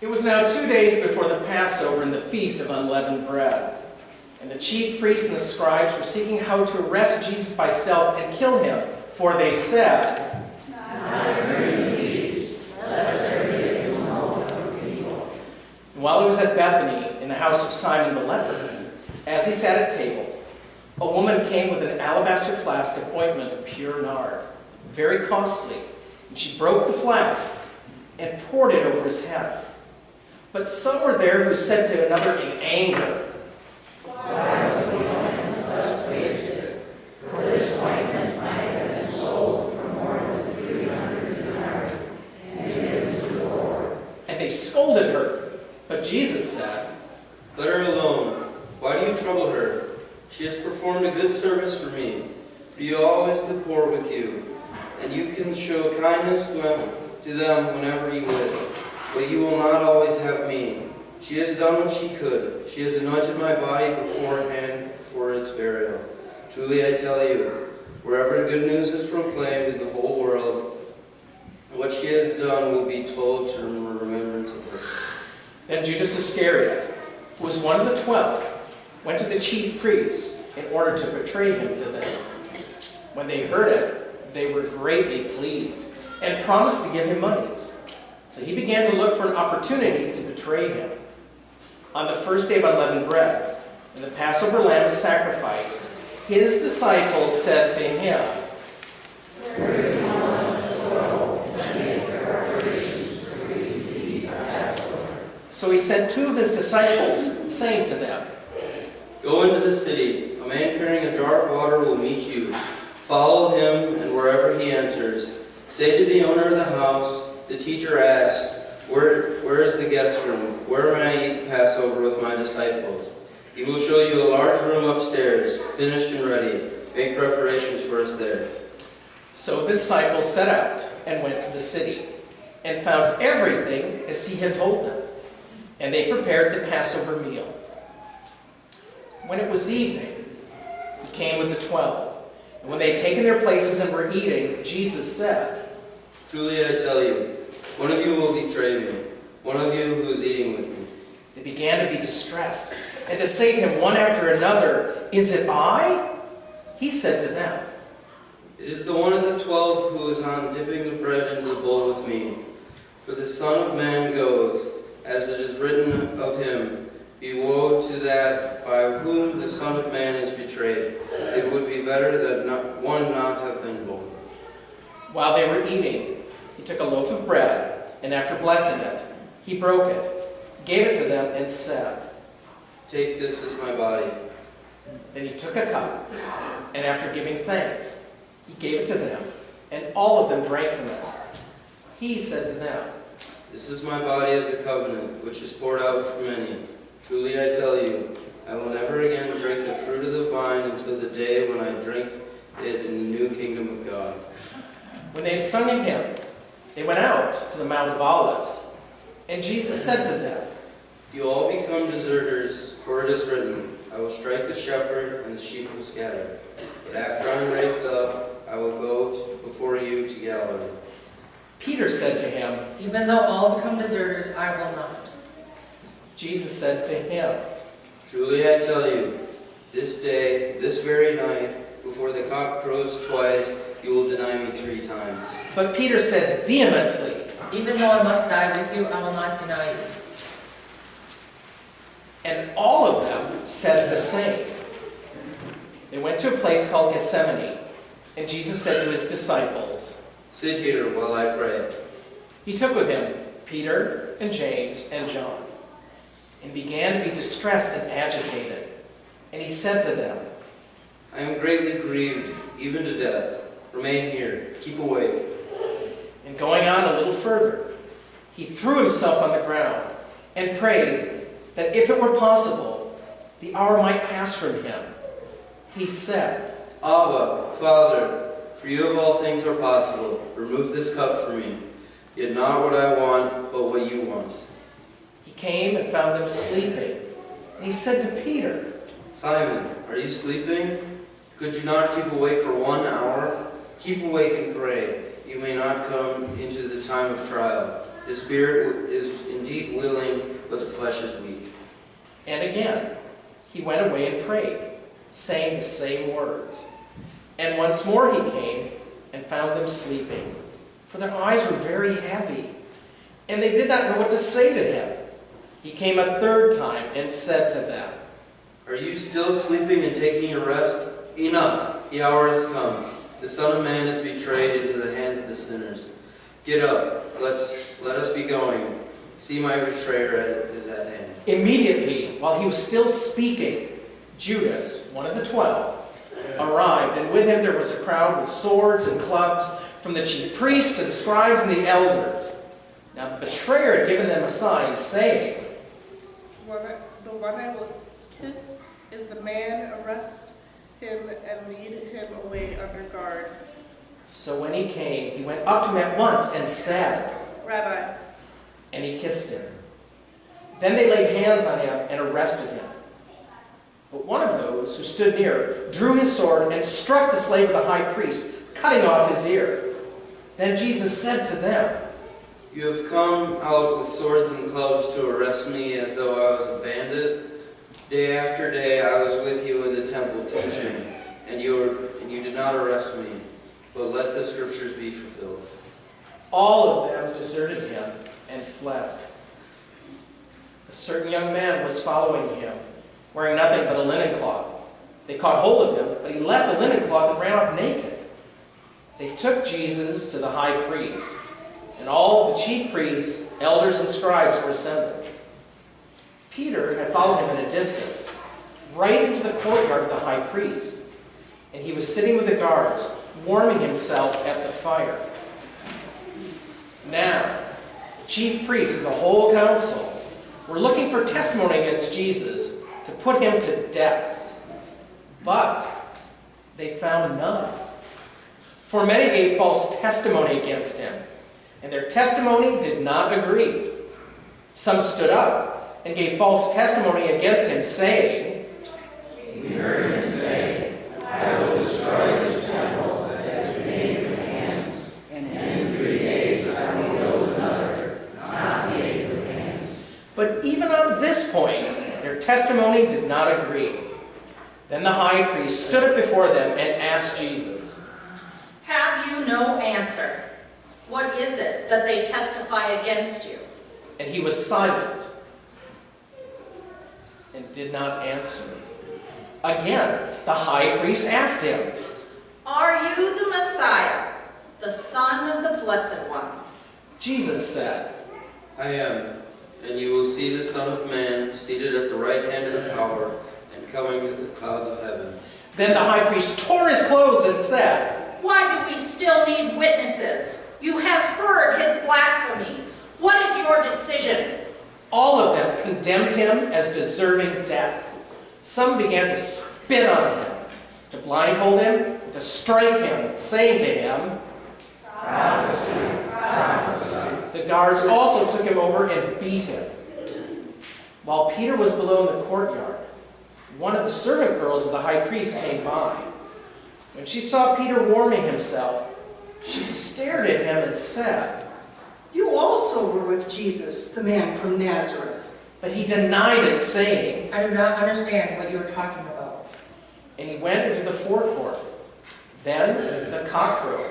It was now 2 days before the Passover and the Feast of Unleavened Bread. And the chief priests and the scribes were seeking how to arrest Jesus by stealth and kill him, for they said, And while he was at Bethany, in the house of Simon the leper, as he sat at table, a woman came with an alabaster flask of ointment of pure nard, very costly, and she broke the flask and poured it over his head. But some were there who said to another in anger, "Why was the ointment thus wasted? For this ointment might have been sold for more than 300 denarii and given to the poor." And they scolded her. But Jesus said, "Let her alone. Why do you trouble her? She has performed a good service for me. For you always the poor with you, and you can show kindness to them whenever you wish. But you will not always have me. She has done what she could. She has anointed my body beforehand for its burial. Truly I tell you, wherever good news is proclaimed in the whole world, what she has done will be told to remembrance of her." Then Judas Iscariot, who was one of the 12, went to the chief priests in order to betray him to them. When they heard it, they were greatly pleased and promised to give him money. So he began to look for an opportunity to betray him. On the first day of unleavened bread, when the Passover lamb was sacrificed, his disciples said to him, "Where do you want us to go to make preparations for you to eat the Passover?" So he sent 2 of his disciples, saying to them, "Go into the city. A man carrying a jar of water will meet you. Follow him, and wherever he enters, say to the owner of the house, 'The teacher asked, where is the guest room? Where may I eat the Passover with my disciples?' He will show you a large room upstairs, finished and ready. Make preparations for us there." So the disciples set out and went to the city, and found everything as he had told them. And they prepared the Passover meal. When it was evening, he came with the 12. And when they had taken their places and were eating, Jesus said, "Truly I tell you, one of you will betray me, one of you who is eating with me." They began to be distressed, and to say to him one after another, "Is it I?" He said to them, "It is the one of the 12 who is on dipping the bread into the bowl with me. For the Son of Man goes, as it is written of him, be woe to that by whom the Son of Man is betrayed. It would be better that one not have been born." While they were eating, he took a loaf of bread, and after blessing it, he broke it, gave it to them, and said, "Take this as my body." Then he took a cup, and after giving thanks, he gave it to them, and all of them drank from it. He said to them, "This is my body of the covenant, which is poured out for many. Truly I tell you, I will never again drink the fruit of the vine until the day when I drink it in the new kingdom of God." When they had sung a hymn, they went out to the Mount of Olives. And Jesus said to them, "You all become deserters, for it is written, I will strike the shepherd, and the sheep will scatter. But after I am raised up, I will go before you to Galilee." Peter said to him, "Even though all become deserters, I will not." Jesus said to him, "Truly I tell you, this day, this very night, before the cock crows twice, you will deny me 3 times. But Peter said vehemently, "Even though I must die with you, I will not deny you." and all of them said the same. They went to a place called Gethsemane, and Jesus said to his disciples, Sit here while I pray." He took with him Peter and James and John, and began to be distressed and agitated. And he said to them, "I am greatly grieved, even to death. Remain here, keep awake." And going on a little further, he threw himself on the ground and prayed that if it were possible, the hour might pass from him. He said, "Abba, Father, for you of all things are possible. Remove this cup from me. Yet not what I want, but what you want." He came and found them sleeping. And he said to Peter, "Simon, are you sleeping? Could you not keep awake for 1 hour? Keep awake and pray, you may not come into the time of trial. The spirit is indeed willing, but the flesh is weak. And again, he went away and prayed, saying the same words. And once more he came and found them sleeping, for their eyes were very heavy, and they did not know what to say to him. He came a third time and said to them, Are you still sleeping and taking your rest? Enough, the hour has come. The Son of Man is betrayed into the hands of the sinners. Get up, let us be going. See, my betrayer is at hand. Immediately, while he was still speaking, Judas, one of the 12, arrived, and with him there was a crowd with swords and clubs, from the chief priests to the scribes and the elders. Now the betrayer had given them a sign, saying, The one I will kiss is the man. Arrest him and lead him away under guard. So when he came, he went up to him at once and said, Rabbi. And he kissed him. Then they laid hands on him and arrested him. But one of those who stood near drew his sword and struck the slave of the high priest, cutting off his ear. Then Jesus said to them, You have come out with swords and clubs to arrest me as though I was a bandit. Day after day I was with you in the temple teaching, and you did not arrest me. But let the scriptures be fulfilled. All of them deserted him and fled. A certain young man was following him, wearing nothing but a linen cloth. They caught hold of him, but he left the linen cloth and ran off naked. They took Jesus to the high priest, and all the chief priests, elders, and scribes were assembled. Peter had followed him at a distance, right into the courtyard of the high priest, and he was sitting with the guards, warming himself at the fire. Now, the chief priests and the whole council were looking for testimony against Jesus to put him to death. But they found none. For many gave false testimony against him, and their testimony did not agree. Some stood up and gave false testimony against him, saying, We heard him say, I will destroy this temple that is made with hands, and in 3 days I will build another, not made with hands. But even on this point, their testimony did not agree. Then the high priest stood up before them and asked Jesus, Have you no answer? What is it that they testify against you? and he was silent and did not answer. Again, the high priest asked him, Are you the Messiah, the Son of the Blessed One? Jesus said, I am, and you will see the Son of Man seated at the right hand of power and coming with the clouds of heaven. Then the high priest tore his clothes and said, Why do we still need witnesses? You have heard his blasphemy. What is your decision? All of them condemned him as deserving death. Some began to spit on him, to blindfold him, to strike him, saying to him, Prophecy, prophecy. The guards also took him over and beat him. While Peter was below in the courtyard, one of the servant girls of the high priest came by. When she saw Peter warming himself, she stared at him and said, You also were with Jesus, the man from Nazareth. But he denied it, saying, I do not understand what you are talking about. And he went into the forecourt. Then the cock crowed.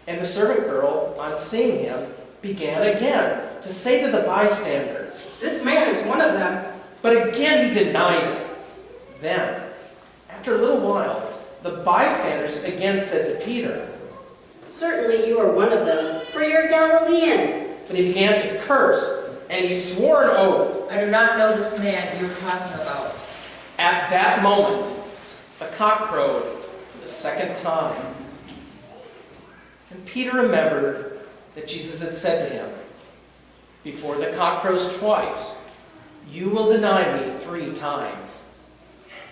And the servant girl, on seeing him, began again to say to the bystanders. This man is one of them. But again he denied it. Then, after a little while, the bystanders again said to Peter. Certainly you are one of them, for you're Galilean. But he began to curse, and he swore an oath. I do not know this man you're talking about. At that moment, the cock crowed for the second time. And Peter remembered that Jesus had said to him, Before the cock crows twice, you will deny me 3 times.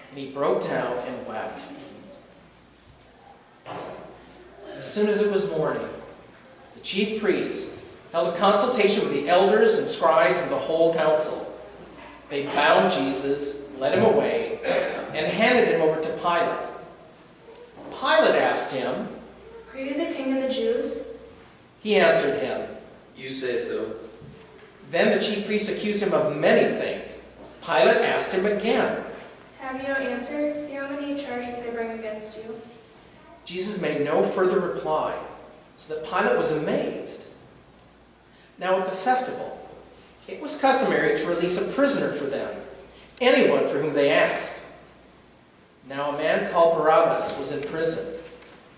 And he broke down and wept. As soon as it was morning, the chief priests held a consultation with the elders and scribes and the whole council. They bound Jesus, led him away, and handed him over to Pilate. Pilate asked him, Are you the king of the Jews? He answered him. You say so. Then the chief priests accused him of many things. Pilate asked him again. Have you no answer? See how many charges they bring against you. Jesus made no further reply, so that Pilate was amazed. Now at the festival, it was customary to release a prisoner for them, anyone for whom they asked. Now a man called Barabbas was in prison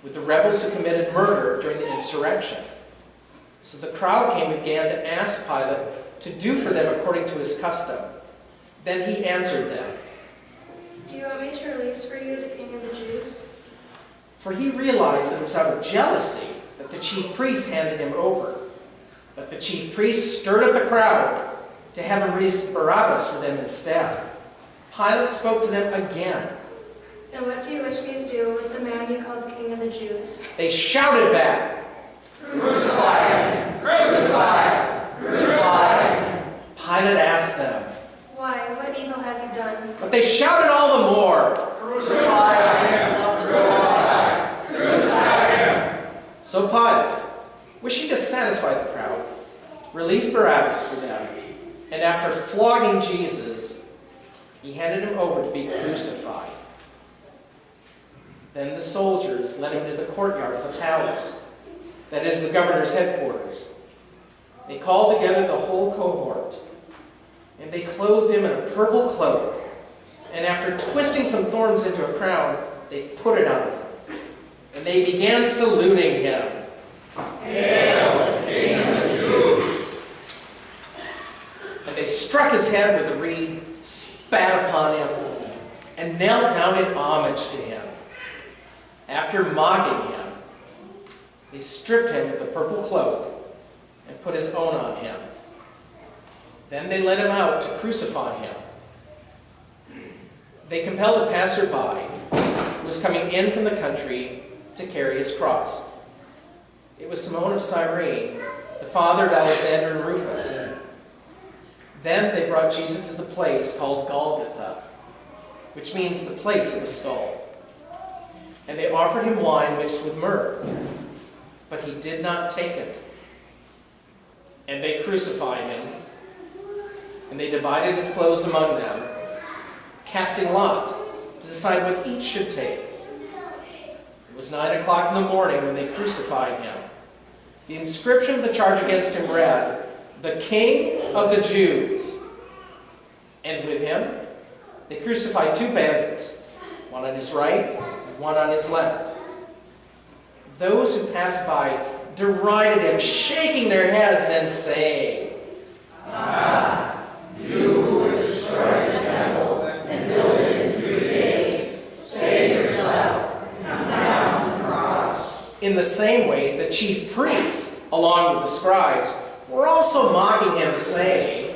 with the rebels who committed murder during the insurrection. So the crowd came and began to ask Pilate to do for them according to his custom. Then he answered them. Do you want me to release for you the King of the Jews? For he realized that it was out of jealousy that the chief priests handed him over. But the chief priests stirred up the crowd to have him release Barabbas for them instead. Pilate spoke to them again. Then what do you wish me to do with the man you call the King of the Jews? They shouted back. Crucify him! Crucify him! Crucify him! Pilate asked them. Why? What evil has he done? But they shouted all the more. Crucify him! Crucify him! Crucify him! So Pilate, wishing to satisfy the crowd, released Barabbas for them, and after flogging Jesus, he handed him over to be crucified. Then the soldiers led him to the courtyard of the palace, that is the governor's headquarters. They called together the whole cohort, and they clothed him in a purple cloak, and after twisting some thorns into a crown, they put it on him. And they began saluting him. Hail, the King of the Jews! And they struck his head with a reed, spat upon him, and knelt down in homage to him. After mocking him, they stripped him of the purple cloak and put his own on him. Then they led him out to crucify him. They compelled a passerby who was coming in from the country to carry his cross. It was Simon of Cyrene, the father of Alexander and Rufus. Then they brought Jesus to the place called Golgotha, which means the place of the skull. And they offered him wine mixed with myrrh, but he did not take it. And they crucified him, and they divided his clothes among them, casting lots to decide what each should take. It was 9 o'clock in the morning when they crucified him. The inscription of the charge against him read, "The King of the Jews." And with him, they crucified 2 bandits, one on his right and one on his left. Those who passed by derided him, shaking their heads and saying, You who has destroyed the temple and built it in 3 days, save yourself, come down from the cross. In the same way, the chief priests, along with the scribes, were also mocking him, saying,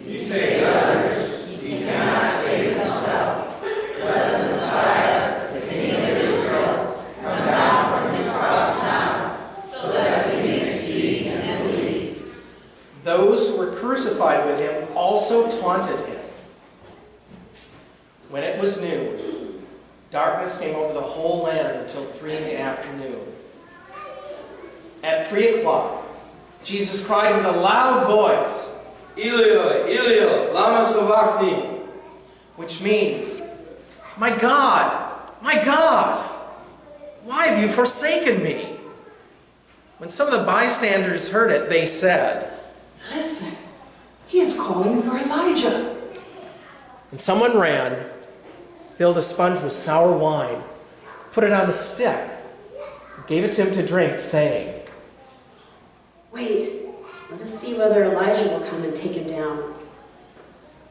You save others, you cannot save yourself. Let the Messiah, the King of Israel, come down from his cross now, so that we may see and believe. those who were crucified with him also taunted him. When it was noon, darkness came over the whole land until 3 in the afternoon. At 3 o'clock, Jesus cried with a loud voice, Eloi, Eloi, lama sabachthani, which means, my God, why have you forsaken me?" When some of the bystanders heard it, they said, Listen, he is calling for Elijah. and someone ran, filled a sponge with sour wine, put it on a stick, and gave it to him to drink, saying, Wait, let us see whether Elijah will come and take him down.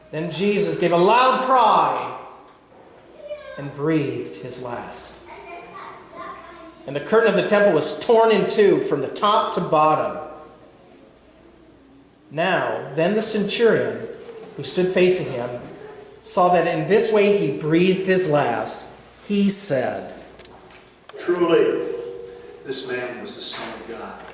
Then Jesus gave a loud cry and breathed his last. And the curtain of the temple was torn in two from the top to bottom. Then the centurion, who stood facing him, saw that in this way he breathed his last. He said, Truly, this man was the Son of God.